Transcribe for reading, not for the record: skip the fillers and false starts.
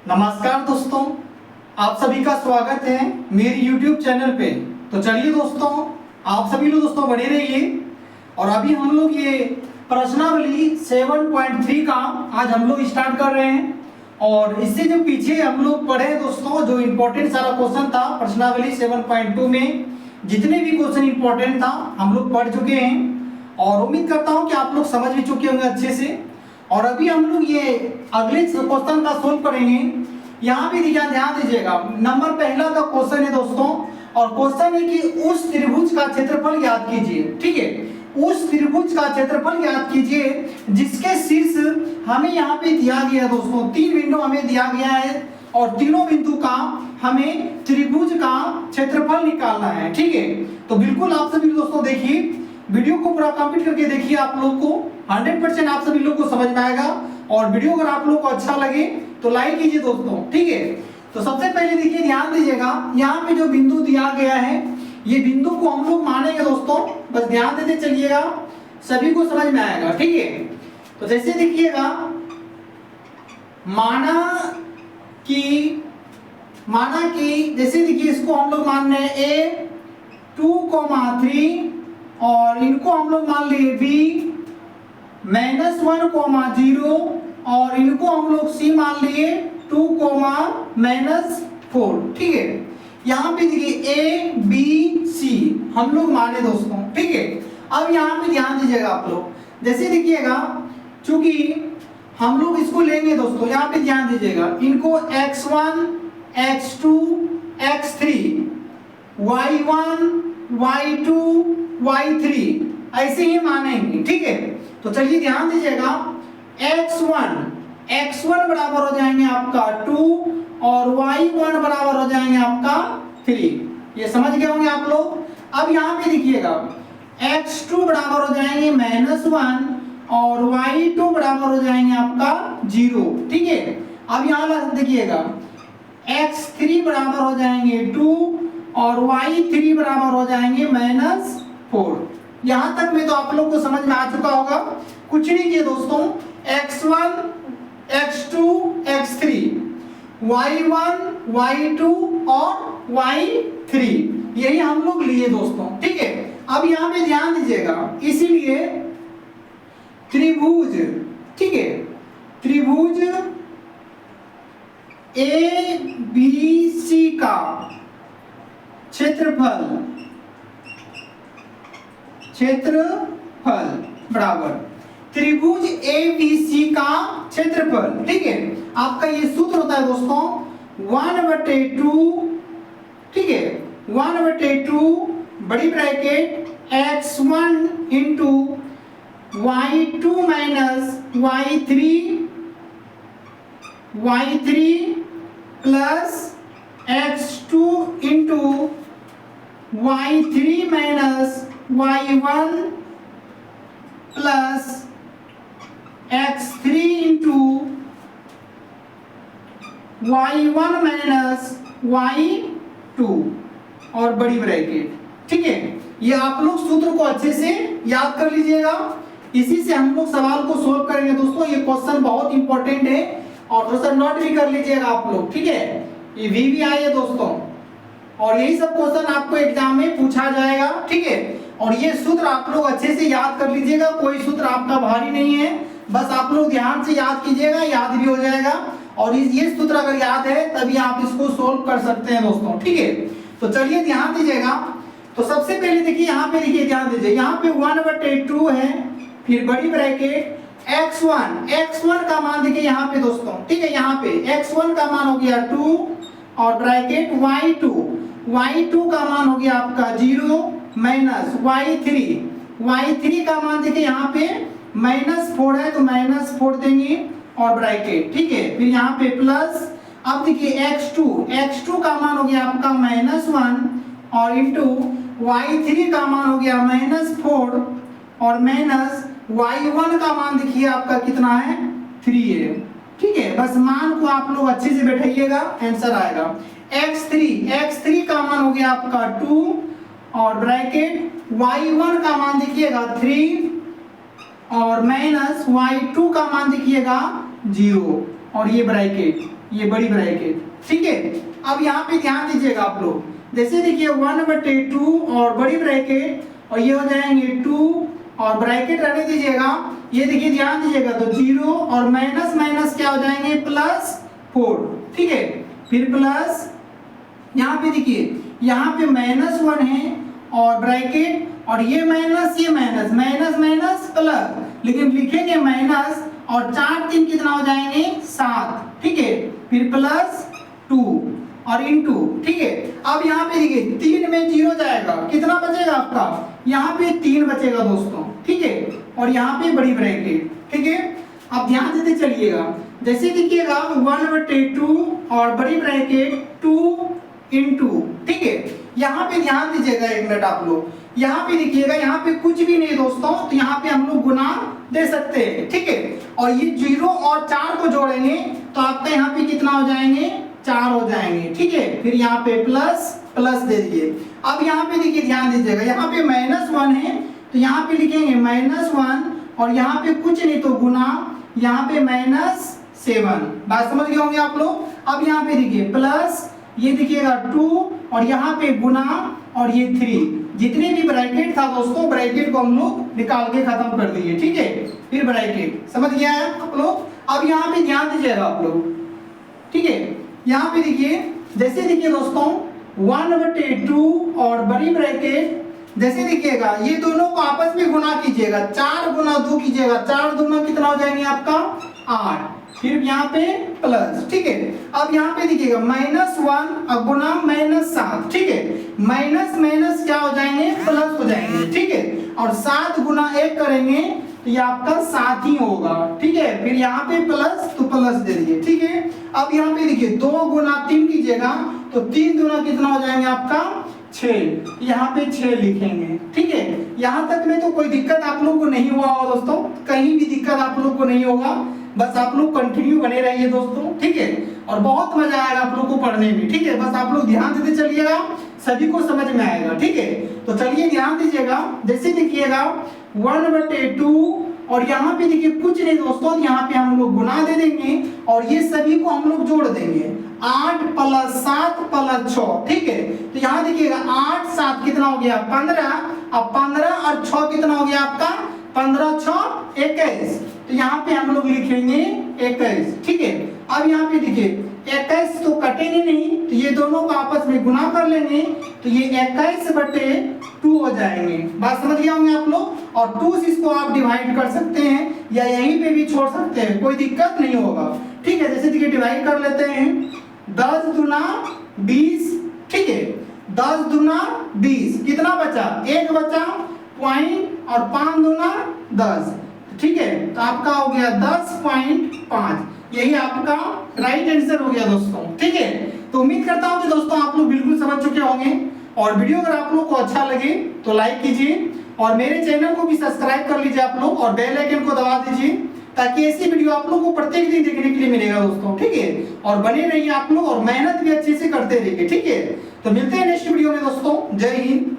नमस्कार दोस्तों, आप सभी का स्वागत है मेरे YouTube चैनल पे। तो चलिए दोस्तों, आप सभी लोग दोस्तों बने रहिए। और अभी हम लोग ये प्रश्नावली 7.3 का आज हम लोग स्टार्ट कर रहे हैं। और इससे जो पीछे हम लोग पढ़े दोस्तों, जो इम्पोर्टेंट सारा क्वेश्चन था प्रश्नावली 7.2 में, जितने भी क्वेश्चन इम्पोर्टेंट था हम लोग पढ़ चुके हैं। और उम्मीद करता हूँ कि आप लोग समझ भी चुके होंगे अच्छे से। और अभी हम लोग ये अगले क्वेश्चन का सोल्व करेंगे। यहाँ पे ध्यान दीजिएगा, नंबर पहला का क्वेश्चन है दोस्तों, और क्वेश्चन है कि उस त्रिभुज का क्षेत्रफल याद कीजिए। ठीक है, उस त्रिभुज का क्षेत्रफल याद कीजिए जिसके शीर्ष हमें यहाँ पे दिया गया है दोस्तों। तीन बिंदु हमें दिया गया है और तीनों बिंदु का हमें त्रिभुज का क्षेत्रफल निकालना है। ठीक है, तो बिल्कुल आप सभी दोस्तों देखिए, वीडियो को पूरा कंप्लीट करके देखिए। आप लोग को 100% आप सभी लोग को समझ में आएगा। और वीडियो अगर आप लोग को अच्छा लगे तो लाइक कीजिए दोस्तों। ठीक है, तो सबसे पहले देखिए, ध्यान दीजिएगा, यहाँ पे जो बिंदु दिया गया है ये बिंदु को हम लोग मानेंगे दोस्तों। बस ध्यान देते चलिएगा, सभी को समझ में आएगा। ठीक है, तो जैसे देखिएगा, माना कि जैसे देखिए, इसको हम लोग मान रहे हैं A2,3 और इनको हम लोग मान लिए B -1,0 और इनको हम लोग C मान लिए 2,-4। ठीक है, यहाँ पे देखिए A B C हम लोग माने दोस्तों। ठीक है, अब यहाँ पे ध्यान दीजिएगा आप लोग, जैसे देखिएगा, चूंकि हम लोग इसको लेंगे दोस्तों, यहाँ पे ध्यान दीजिएगा, इनको x1 x2 x3 y1 y2 y3 ऐसे ही मानेंगे। ठीक है, तो चलिए ध्यान दीजिएगा, x1 बराबर हो जाएंगे आपका 2 और y1 बराबर हो जाएंगे आपका 3। ये समझ गए होंगे आप लोग। अब यहाँ पे देखिएगा, x2 बराबर हो जाएंगे -1 और y2 बराबर हो जाएंगे आपका 0। ठीक है, अब यहाँ देखिएगा, x3 बराबर हो जाएंगे 2 और y3 बराबर हो जाएंगे -4। यहाँ तक में तो आप लोग को समझ में आ चुका होगा। कुछ नहीं किए दोस्तों, x1 x2 x3 y1 y2 और y3 यही हम लोग लिए दोस्तों। ठीक है, अब यहाँ पे ध्यान दीजिएगा, इसीलिए त्रिभुज, ठीक है, त्रिभुज ABC का क्षेत्रफल बराबर त्रिभुज ABC का क्षेत्रफल। ठीक है, आपका ये सूत्र होता है दोस्तों 1/2। ठीक है, 1/2 बड़ी bracket x1 into y2 minus y3 plus x2 into y3 minus y1 plus x3 into y1 minus y2 और बड़ी ब्रैकेट। ठीक है, ये आप लोग सूत्र को अच्छे से याद कर लीजिएगा। इसी से हम लोग सवाल को सोल्व करेंगे दोस्तों। ये क्वेश्चन बहुत इंपॉर्टेंट है और थोड़ा सा नोट भी कर लीजिएगा आप लोग। ठीक है, ये VVI है दोस्तों, और यही सब क्वेश्चन आपको एग्जाम में पूछा जाएगा। ठीक है, और ये सूत्र आप लोग अच्छे से याद कर लीजिएगा। कोई सूत्र आपका भारी नहीं है, बस आप लोग ध्यान से याद कीजिएगा, याद भी हो जाएगा। और ये सूत्र अगर याद है तभी आप इसको सोल्व कर सकते हैं दोस्तों। ठीक है, तो चलिए ध्यान दीजिएगा। तो सबसे पहले देखिए, यहाँ पे देखिए, ध्यान दीजिए, यहाँ पे 1/2 है, फिर बड़ी ब्रैकेट x1 का मान देखिए यहाँ पे दोस्तों। ठीक है, यहाँ पे x1 का मान हो गया 2 और ब्रैकेट y2 का मान हो गया आपका 0 माइनस y3 का मान देखिए यहाँ पे -4 है तो -4 देंगे और ब्रैकेट। ठीक है, फिर यहाँ पे प्लस, अब देखिए x2 का मान हो गया आपका -1 और इंटू y3 का मान हो गया -4 और माइनस y1 का मान देखिए आपका कितना है, 3 है। ठीक है, बस मान को आप लोग अच्छे से बैठाइएगा, आंसर आएगा। x3 का मान हो गया आपका 2 और ब्रैकेट y1 का मान देखिएगा 3 और माइनस y2 का मान देखिएगा 0 और ये ब्रैकेट। ये बड़ी ब्रैकेट, ठीक है। अब यहाँ पे ध्यान दीजिएगा आप लोग, जैसे देखिए 1/2 और बड़ी ब्रैकेट और ये हो जाएंगे 2 और ब्रैकेट रहने दीजिएगा, ये देखिए ध्यान दीजिएगा तो 0 और माइनस माइनस क्या हो जाएंगे +4, ठीक है। फिर प्लस यहाँ पे देखिए यहाँ पे -1 है और ब्रैकेट और ये माइनस माइनस माइनस प्लस, लेकिन लिखेंगे माइनस और 4 3 कितना हो जाएंगे 7, ठीक है। फिर +2 और इनटू, ठीक है। अब यहाँ पे देखिए 3 में 0 जाएगा, कितना बचेगा आपका, यहाँ पे 3 बचेगा दोस्तों, ठीक है। और यहाँ पे बड़ी ब्रैकेट, ठीक है। अब ध्यान देते चलिएगा, जैसे देखिएगा 1/2 और बड़ी ब्रैकेट 2 इनटू, ठीक है। यहाँ पे ध्यान दीजिएगा एक मिनट आप लोग, यहाँ पे देखिएगा यहाँ पे कुछ भी नहीं दोस्तों, तो यहाँ पे हम लोग गुना दे सकते हैं, ठीक है। और ये 0 और 4 को जोड़ेंगे तो आपका यहाँ पे कितना हो जाएंगे 4 हो जाएंगे, ठीक है। फिर यहाँ पे प्लस प्लस दे दिए। अब यहाँ पे देखिए ध्यान दीजिएगा, यहाँ पे -1 है तो यहाँ पे लिखेंगे -1 और यहाँ पे कुछ नहीं तो गुना, यहाँ पे -7, बात समझ गए होंगे आप लोग। अब यहाँ पे देखिए प्लस, ये देखिएगा 2 और यहाँ पे गुना और ये 3, जितने भी ब्रैकेट था दोस्तों ब्रैकेट को हम लोग निकाल के खत्म कर दिए, ठीक है। फिर ब्रैकेट समझ गया है आप लोग। अब यहाँ पे ध्यान दीजिएगा आप लोग, ठीक है। यहाँ पे देखिए, जैसे देखिए दोस्तों 1/2 और बड़ी ब्रैकेट, जैसे देखिएगा ये दोनों को आपस में गुना कीजिएगा, 4 गुना 2 कीजिएगा, 4 दूना कितना हो जाएंगे आपका 8, फिर यहाँ पे प्लस, ठीक है। अब यहाँ पे देखिएगा -1 और गुना -7, ठीक है। माइनस माइनस क्या हो जाएंगे प्लस हो जाएंगे, ठीक है। और 7 गुना 1 करेंगे तो ये आपका 7 ही होगा, ठीक है। फिर यहाँ पे प्लस तो प्लस दे दिए, ठीक है। अब यहाँ पे देखिए 2 गुना 3 कीजिएगा तो 3 गुना कितना हो जाएंगे आपका 6, यहाँ पे 6 लिखेंगे, ठीक है। यहाँ तक में तो कोई दिक्कत आप लोग को नहीं हुआ होगा दोस्तों, कहीं भी दिक्कत आप लोग को नहीं होगा, बस आप लोग कंटिन्यू बने रहिए दोस्तों, ठीक है। और बहुत मजा आएगा आप लोग को पढ़ने में, ठीक है। बस आप लोग ध्यान देते चलिएगा, सभी को समझ में आएगा, ठीक है। तो चलिए ध्यान दीजिएगा, जैसे देखिएगा 1/2 और यहाँ पे देखिए कुछ नहीं दोस्तों, यहाँ पे हम लोग गुना दे देंगे और ये सभी को हम लोग जोड़ देंगे, 8 + 7 + 6, ठीक है। तो यहाँ देखिएगा 8 7 कितना हो गया 15, अब 15 और 6 कितना हो गया आपका 15 6 21, तो यहाँ पे हम लोग लिखेंगे 21, ठीक है। अब यहाँ पे देखिए 21 तो कटेंगे नहीं, तो ये दोनों को आपस में गुना कर लेंगे तो ये 21/2 हो जाएंगे, बात समझ गए होंगे आप लोग। और 2 से इसको आप डिवाइड कर सकते हैं या यहीं पे भी छोड़ सकते हैं, कोई दिक्कत नहीं होगा, ठीक है। जैसे देखिए डिवाइड कर लेते हैं, 10 दूना 20, ठीक है। 10 दूना 20 कितना बचा 1 बचा पॉइंट और 5 दूना 10, ठीक है। तो आपका हो गया 10.5, यही आपका राइट आंसर हो गया दोस्तों, ठीक है। तो उम्मीद करता हूं कि दोस्तों आप लोग बिल्कुल समझ चुके होंगे, और वीडियो अगर आप लोग को अच्छा लगे तो लाइक कीजिए और मेरे चैनल को भी सब्सक्राइब कर लीजिए आप लोग और बेल आइकन को दबा दीजिए, ताकि ऐसी वीडियो आप लोग को प्रत्येक दिन देखने के लिए मिलेगा दोस्तों, ठीक है। और बने रहिए आप लोग और मेहनत भी अच्छे से करते रहिए, ठीक है। तो मिलते हैं नेक्स्ट वीडियो में दोस्तों, जय हिंद।